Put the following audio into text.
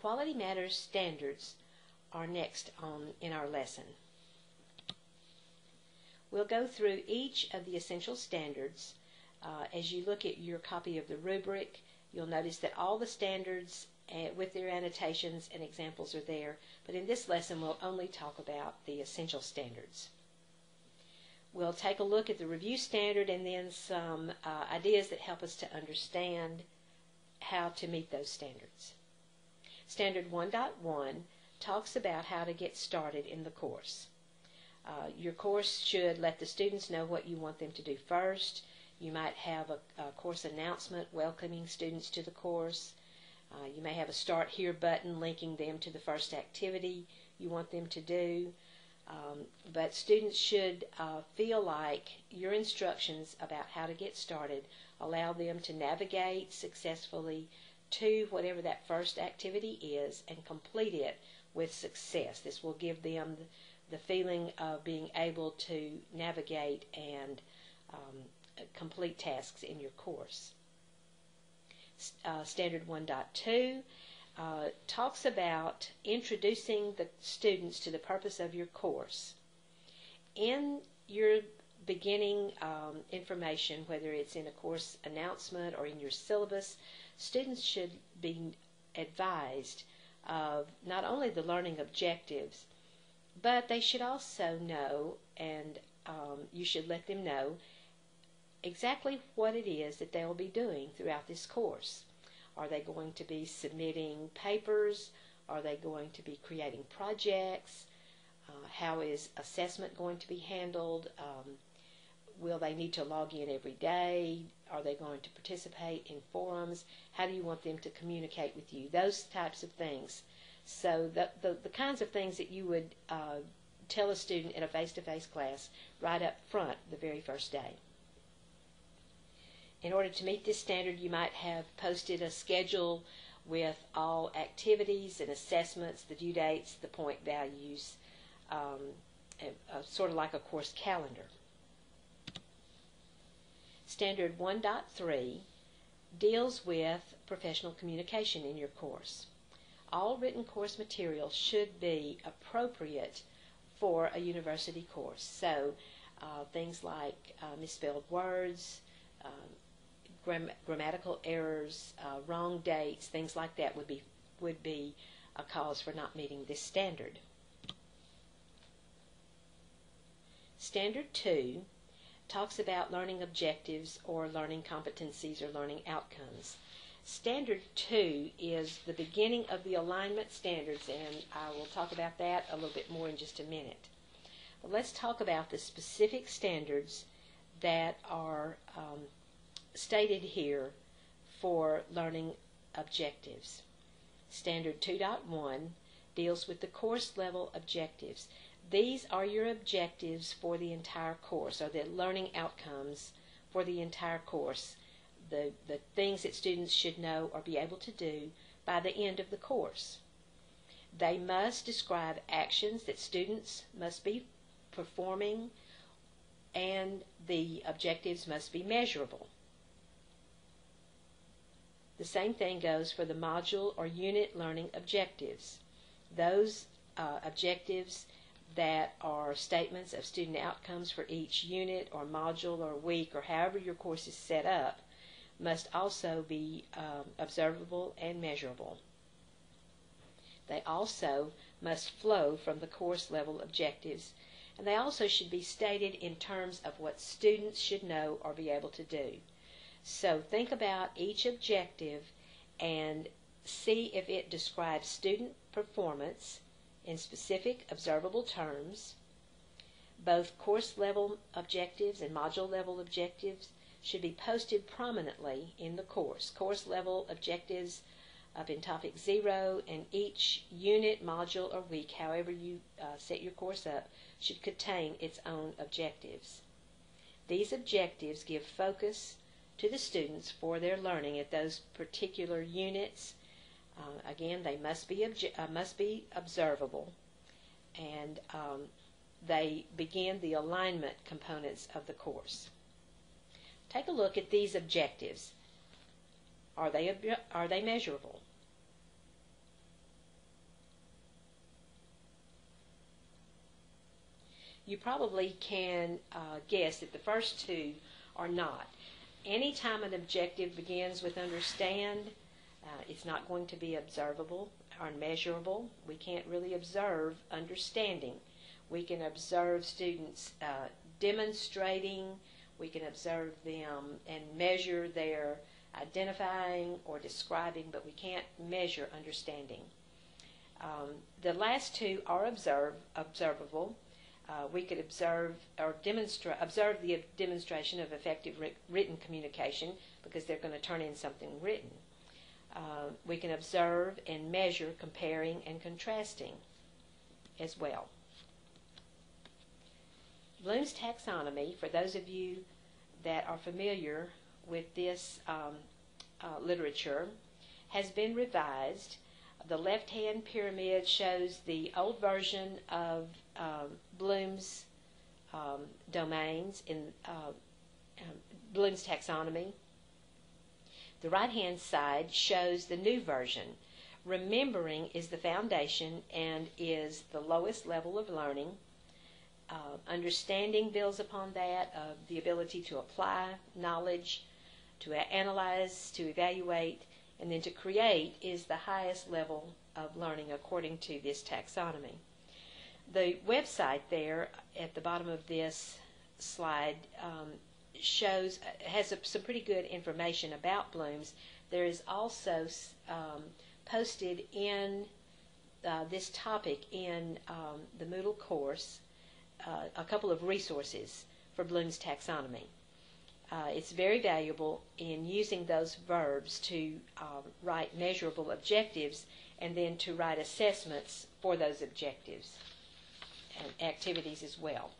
Quality Matters standards are next in our lesson. We'll go through each of the essential standards. As you look at your copy of the rubric, you'll notice that all the standards with their annotations and examples are there, but in this lesson we'll only talk about the essential standards. We'll take a look at the review standard and then some ideas that help us to understand how to meet those standards. Standard 1.1 talks about how to get started in the course. Your course should let the students know what you want them to do first. You might have a course announcement welcoming students to the course. You may have a Start Here button linking them to the first activity you want them to do. But students should feel like your instructions about how to get started allow them to navigate successfully to whatever that first activity is and complete it with success. This will give them the feeling of being able to navigate and complete tasks in your course. Standard 1.2 talks about introducing the students to the purpose of your course. In your beginning information, whether it's in a course announcement or in your syllabus, students should be advised of not only the learning objectives, but they should also know, and you should let them know, exactly what it is that they will be doing throughout this course. Are they going to be submitting papers? Are they going to be creating projects? How is assessment going to be handled? Will they need to log in every day? Are they going to participate in forums? How do you want them to communicate with you? Those types of things. So the kinds of things that you would tell a student in a face-to-face class right up front the very first day. In order to meet this standard, you might have posted a schedule with all activities and assessments, the due dates, the point values, sort of like a course calendar. Standard 1.3 deals with professional communication in your course. All written course material should be appropriate for a university course. So things like misspelled words, grammatical errors, wrong dates, things like that would be a cause for not meeting this standard. Standard 2 talks about learning objectives or learning competencies or learning outcomes. Standard 2 is the beginning of the alignment standards, and I will talk about that a little bit more in just a minute. But let's talk about the specific standards that are stated here for learning objectives. Standard 2.1 deals with the course level objectives. These are your objectives for the entire course, or the learning outcomes for the entire course, the things that students should know or be able to do by the end of the course. They must describe actions that students must be performing, and the objectives must be measurable. The same thing goes for the module or unit learning objectives. Those objectives that are statements of student outcomes for each unit or module or week or however your course is set up must also be observable and measurable. They also must flow from the course level objectives, and they also should be stated in terms of what students should know or be able to do. So think about each objective and see if it describes student performance in specific observable terms. Both course level objectives and module level objectives should be posted prominently in the course. Course level objectives up in topic 0, and each unit, module, or week, however you set your course up, should contain its own objectives. These objectives give focus to the students for their learning at those particular units. Again, they must be observable, and they begin the alignment components of the course. Take a look at these objectives. Are they measurable? you probably can guess that the first two are not. Anytime an objective begins with understand, it's not going to be observable or measurable. We can't really observe understanding. We can observe students demonstrating. We can observe them and measure their identifying or describing, but we can't measure understanding. The last two are observable. We could observe the demonstration of effective written communication because they're going to turn in something written. We can observe and measure comparing and contrasting as well. Bloom's taxonomy, for those of you that are familiar with this literature, has been revised. The left-hand pyramid shows the old version of Bloom's domains in Bloom's taxonomy. The right-hand side shows the new version. Remembering is the foundation and is the lowest level of learning. Understanding builds upon that, the ability to apply knowledge, to analyze, to evaluate, and then to create is the highest level of learning according to this taxonomy. The website there at the bottom of this slide has some pretty good information about Bloom's. There is also posted in this topic in the Moodle course a couple of resources for Bloom's taxonomy. It's very valuable in using those verbs to write measurable objectives and then to write assessments for those objectives and activities as well.